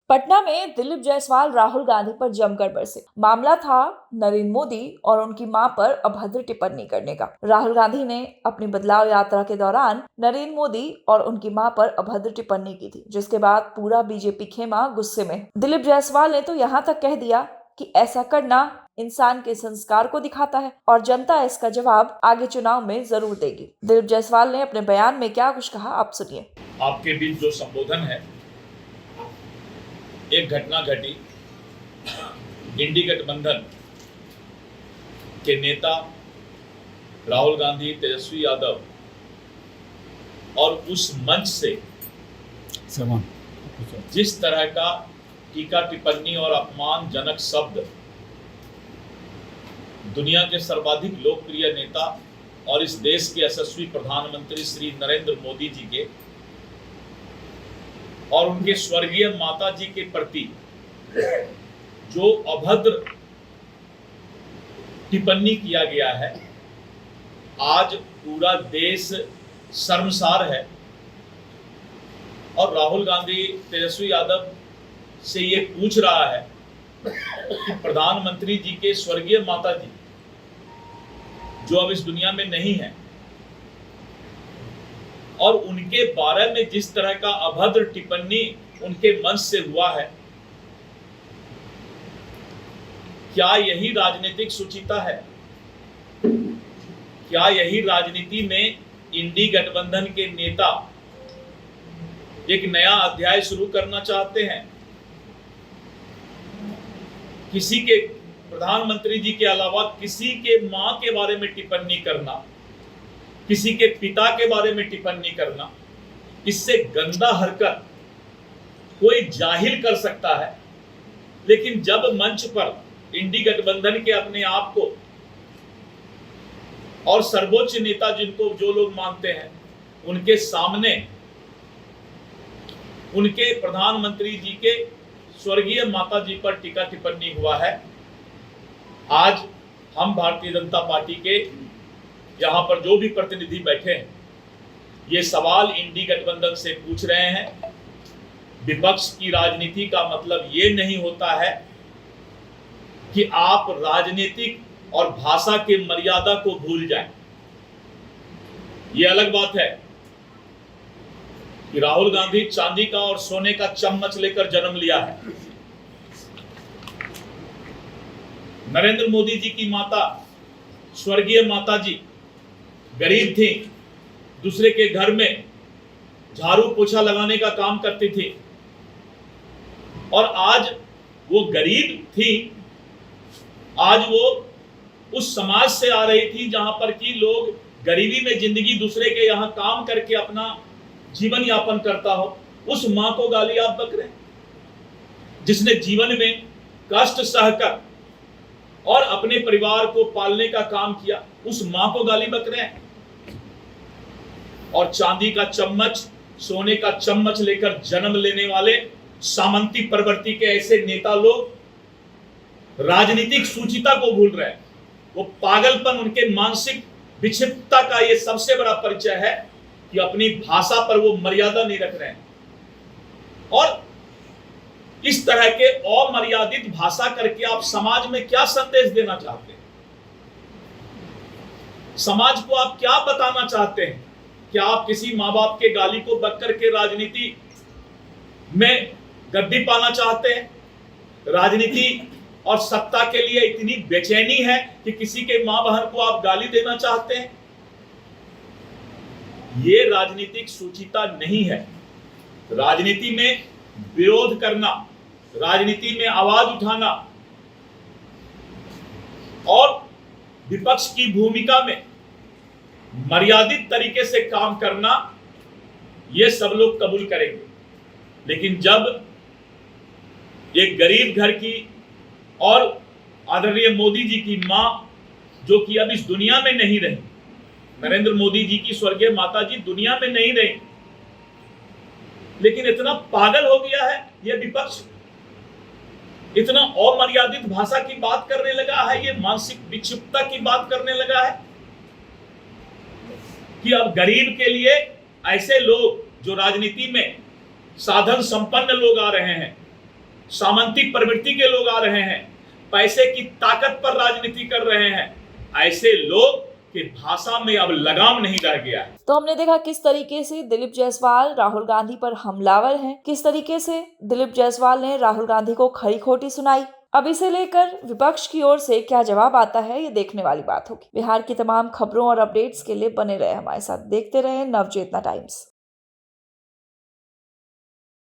पटना में दिलीप जायसवाल राहुल गांधी पर जमकर बरसे। मामला था नरेंद्र मोदी और उनकी मां पर अभद्र टिप्पणी करने का। राहुल गांधी ने अपनी बदलाव यात्रा के दौरान नरेंद्र मोदी और उनकी मां पर अभद्र टिप्पणी की थी, जिसके बाद पूरा बीजेपी खेमा गुस्से में। दिलीप जायसवाल ने तो यहाँ तक कह दिया कि ऐसा करना इंसान के संस्कार को दिखाता है और जनता इसका जवाब आगे चुनाव में जरूर देगी। दिलीप जायसवाल ने अपने बयान में क्या कुछ कहा, आप सुनिए। आपके बीच जो संबोधन है, एक घटना घटी। इंडी गठबंधन के नेता राहुल गांधी, तेजस्वी यादव और उस मंच से जिस तरह का टीका टिप्पणी और अपमानजनक शब्द दुनिया के सर्वाधिक लोकप्रिय नेता और इस देश के यशस्वी प्रधानमंत्री श्री नरेंद्र मोदी जी के और उनके स्वर्गीय माता जी के प्रति जो अभद्र टिप्पणी किया गया है, आज पूरा देश शर्मसार है। और राहुल गांधी तेजस्वी यादव से ये पूछ रहा है कि प्रधानमंत्री जी के स्वर्गीय माता जी जो अब इस दुनिया में नहीं है और उनके बारे में जिस तरह का अभद्र टिप्पणी उनके मंच से हुआ है, क्या यही राजनीतिक सुचिता है? क्या यही राजनीति में इंडी गठबंधन के नेता एक नया अध्याय शुरू करना चाहते हैं? किसी के प्रधानमंत्री जी के अलावा किसी के मां के बारे में टिप्पणी करना, किसी के पिता के बारे में टिप्पणी करना, इससे गंदा हरकत कोई जाहिल कर सकता है। लेकिन जब मंच पर इंडी गठबंधन के अपने आप को और सर्वोच्च नेता जिनको जो लोग मानते हैं उनके सामने उनके प्रधानमंत्री जी के स्वर्गीय माता जी पर टीका टिप्पणी हुआ है, आज हम भारतीय जनता पार्टी के यहाँ पर जो भी प्रतिनिधि बैठे हैं ये सवाल इंडी गठबंधन से पूछ रहे हैं। विपक्ष की राजनीति का मतलब ये नहीं होता है कि आप राजनीतिक और भाषा के मर्यादा को भूल जाएं। ये अलग बात है कि राहुल गांधी चांदी का और सोने का चम्मच लेकर जन्म लिया है। नरेंद्र मोदी जी की माता, स्वर्गीय माता जी गरीब थी, दूसरे के घर में झाड़ू पोछा लगाने का काम करती थी और आज वो गरीब थी, आज वो उस समाज से आ रही थी जहां पर कि लोग गरीबी में जिंदगी दूसरे के यहां काम करके अपना जीवन यापन करता हो। उस मां को गाली आप बक रहे हैं, जिसने जीवन में कष्ट सहकर और अपने परिवार को पालने का काम किया, उस मां को गाली बक रहे हैं। और चांदी का चम्मच, सोने का चम्मच लेकर जन्म लेने वाले सामंती प्रवृत्ति के ऐसे नेता लोग राजनीतिक सुचिता को भूल रहे हैं। वो पागलपन, उनके मानसिक विक्षिप्तता का ये सबसे बड़ा परिचय है कि अपनी भाषा पर वो मर्यादा नहीं रख रहे हैं और इस तरह के अमर्यादित भाषा करके आप समाज में क्या संदेश देना चाहते हैं? समाज को आप क्या बताना चाहते हैं? क्या आप किसी माँ बाप के गाली को बक करके राजनीति में गद्दी पाना चाहते हैं? राजनीति और सत्ता के लिए इतनी बेचैनी है कि किसी के मां बहन को आप गाली देना चाहते हैं? ये राजनीतिक सुचिता नहीं है। राजनीति में विरोध करना, राजनीति में आवाज उठाना और विपक्ष की भूमिका में मर्यादित तरीके से काम करना, ये सब लोग कबूल करेंगे। लेकिन जब एक गरीब घर की और आदरणीय मोदी जी की मां, जो कि अब इस दुनिया में नहीं रही, नरेंद्र मोदी जी की स्वर्गीय माता जी दुनिया में नहीं रही, लेकिन इतना पागल हो गया है यह विपक्ष, इतना अमर्यादित भाषा की बात करने लगा है, ये मानसिक विक्षिप्तता की बात करने लगा है कि अब गरीब के लिए ऐसे लोग जो राजनीति में साधन संपन्न लोग आ रहे हैं, सामंती प्रवृत्ति के लोग आ रहे हैं, पैसे की ताकत पर राजनीति कर रहे हैं। ऐसे लोग की भाषा में अब लगाम नहीं रह गया है। तो हमने देखा किस तरीके से दिलीप जायसवाल राहुल गांधी पर हमलावर हैं, किस तरीके से दिलीप जायसवाल ने राहुल गांधी को खरी खोटी सुनाई। अब इसे लेकर विपक्ष की ओर से क्या जवाब आता है, ये देखने वाली बात होगी। बिहार की तमाम खबरों और अपडेट्स के लिए बने रहे हमारे साथ, देखते रहे नवचेतना टाइम्स।